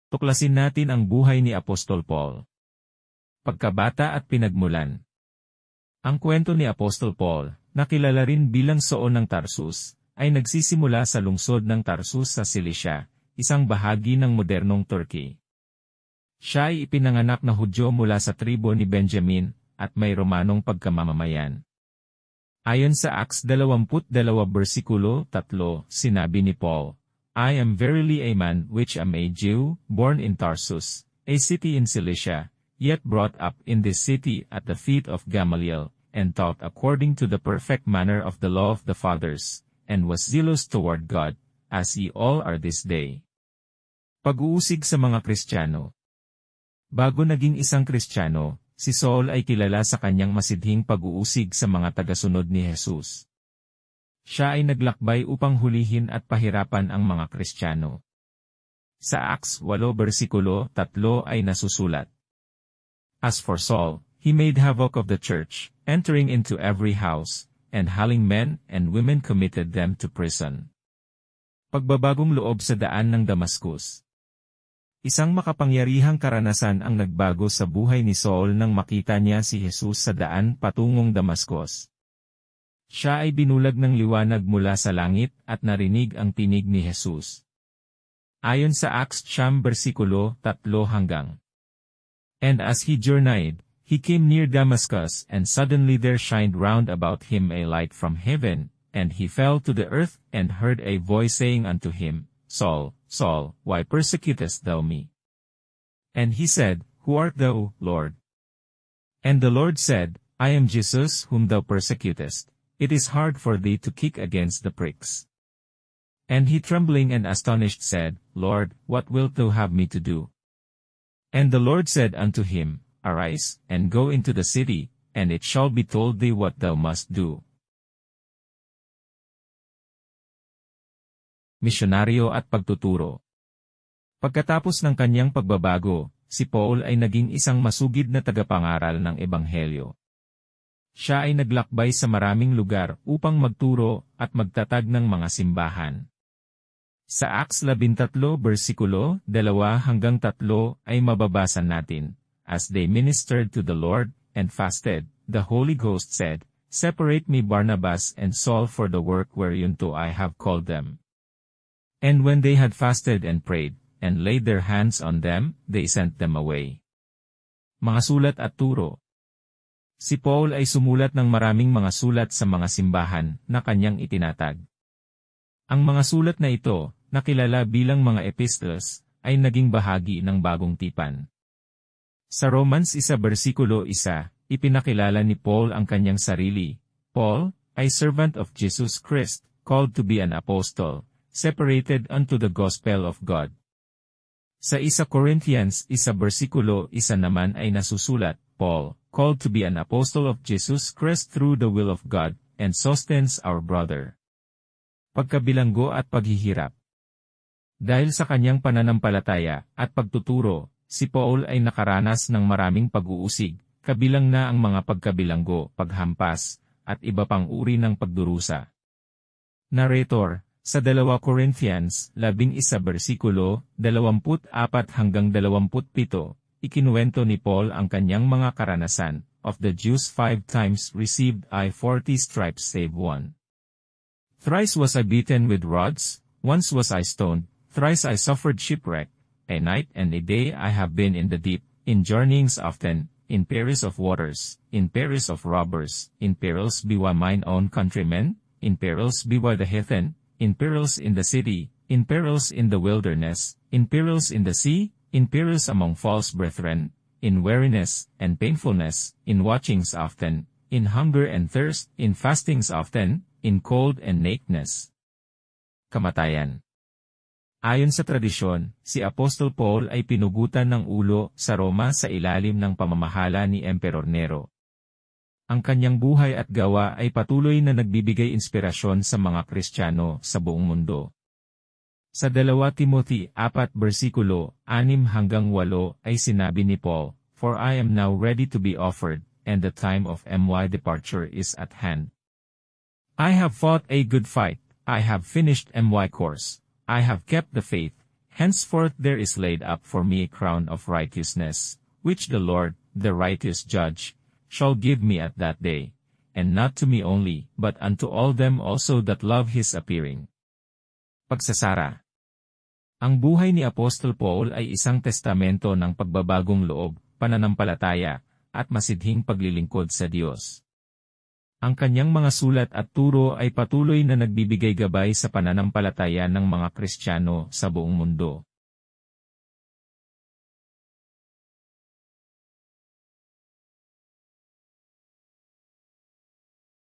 Tuklasin natin ang buhay ni Apostol Paul. Pagkabata at pinagmulan. Ang kwento ni Apostol Paul, na kilala rin bilang Saul ng Tarsus, ay nagsisimula sa lungsod ng Tarsus sa Cilicia, isang bahagi ng modernong Turkey. Siya ay ipinanganak na Hudyo mula sa tribo ni Benjamin, at may Romanong pagkamamamayan. Ayon sa Acts 22 versikulo 3, sinabi ni Paul, I am verily a man which am a Jew, born in Tarsus, a city in Cilicia, yet brought up in this city at the feet of Gamaliel, and taught according to the perfect manner of the law of the fathers, and was zealous toward God, as ye all are this day. Pag-uusig sa mga Kristiyano. Bago naging isang Kristiyano, si Saul ay kilala sa kanyang masidhing pag-uusig sa mga tagasunod ni Jesus. Siya ay naglakbay upang hulihin at pahirapan ang mga Kristiyano. Sa Acts 8 versikulo 3 ay nasusulat. As for Saul, he made havoc of the church, entering into every house, and hailing men and women committed them to prison. Pagbabagong loob sa daan ng Damascus. Isang makapangyarihang karanasan ang nagbago sa buhay ni Saul nang makita niya si Jesus sa daan patungong Damascus. Siya ay binulag ng liwanag mula sa langit at narinig ang tinig ni Jesus. Ayon sa Acts 9 versikulo 3 hanggang. And as he journeyed, he came near Damascus, and suddenly there shined round about him a light from heaven, and he fell to the earth, and heard a voice saying unto him, Saul, Saul, why persecutest thou me? And he said, Who art thou, Lord? And the Lord said, I am Jesus whom thou persecutest. It is hard for thee to kick against the pricks. And he trembling and astonished said, Lord, what wilt thou have me to do? And the Lord said unto him, Arise, and go into the city, and it shall be told thee what thou must do. Misyonaryo at pagtuturo. Pagkatapos ng kanyang pagbabago, si Paul ay naging isang masugid na tagapangaral ng Ebanghelyo. Siya ay naglakbay sa maraming lugar upang magturo at magtatag ng mga simbahan. Sa Acts 13 versikulo 2 hanggang 3 ay mababasa natin, As they ministered to the Lord, and fasted, the Holy Ghost said, Separate me Barnabas and Saul for the work whereunto I have called them. And when they had fasted and prayed, and laid their hands on them, they sent them away. Mga sulat at turo. Si Paul ay sumulat ng maraming mga sulat sa mga simbahan na kanyang itinatag. Ang mga sulat na ito, na kilala bilang mga epistles, ay naging bahagi ng bagong tipan. Sa Romans 1 versikulo 1, ipinakilala ni Paul ang kanyang sarili, Paul, a servant of Jesus Christ, called to be an apostle, separated unto the gospel of God. Sa 1 Corinthians 1 versikulo 1 naman ay nasusulat, Paul, called to be an apostle of Jesus Christ through the will of God, and Sosthenes our brother. Pagkabilanggo at paghihirap. Dahil sa kanyang pananampalataya at pagtuturo, si Paul ay nakaranas ng maraming pag-uusig, kabilang na ang mga pagkabilanggo, paghampas, at iba pang uri ng pagdurusa. Narrator, sa 2 Corinthians 11 versikulo 24 hanggang 27, ikinuwento ni Paul ang kanyang mga karanasan, of the Jews 5 times received I 40 stripes save one. Thrice was I beaten with rods, once was I stoned, thrice I suffered shipwreck, a night and a day I have been in the deep, in journeyings often, in perils of waters, in perils of robbers, in perils be mine own countrymen, in perils be the heathen, in perils in the city, in perils in the wilderness, in perils in the sea, in perils among false brethren, in weariness and painfulness, in watchings often, in hunger and thirst, in fastings often, in cold and nakedness. Kamatayan. Ayon sa tradisyon, si Apostol Paul ay pinugutan ng ulo sa Roma sa ilalim ng pamamahala ni Emperor Nero. Ang kanyang buhay at gawa ay patuloy na nagbibigay inspirasyon sa mga Kristiyano sa buong mundo. Sa 2 Timothy 4 versikulo 6 hanggang 8 ay sinabi ni Paul, For I am now ready to be offered, and the time of my departure is at hand. I have fought a good fight, I have finished my course, I have kept the faith, Henceforth there is laid up for me a crown of righteousness, which the Lord, the righteous judge, shall give me at that day, and not to me only, but unto all them also that love his appearing. Pagsasara. Ang buhay ni Apostol Paul ay isang testamento ng pagbabagong loob, pananampalataya, at masidhing paglilingkod sa Diyos. Ang kanyang mga sulat at turo ay patuloy na nagbibigay gabay sa pananampalataya ng mga Kristiyano sa buong mundo.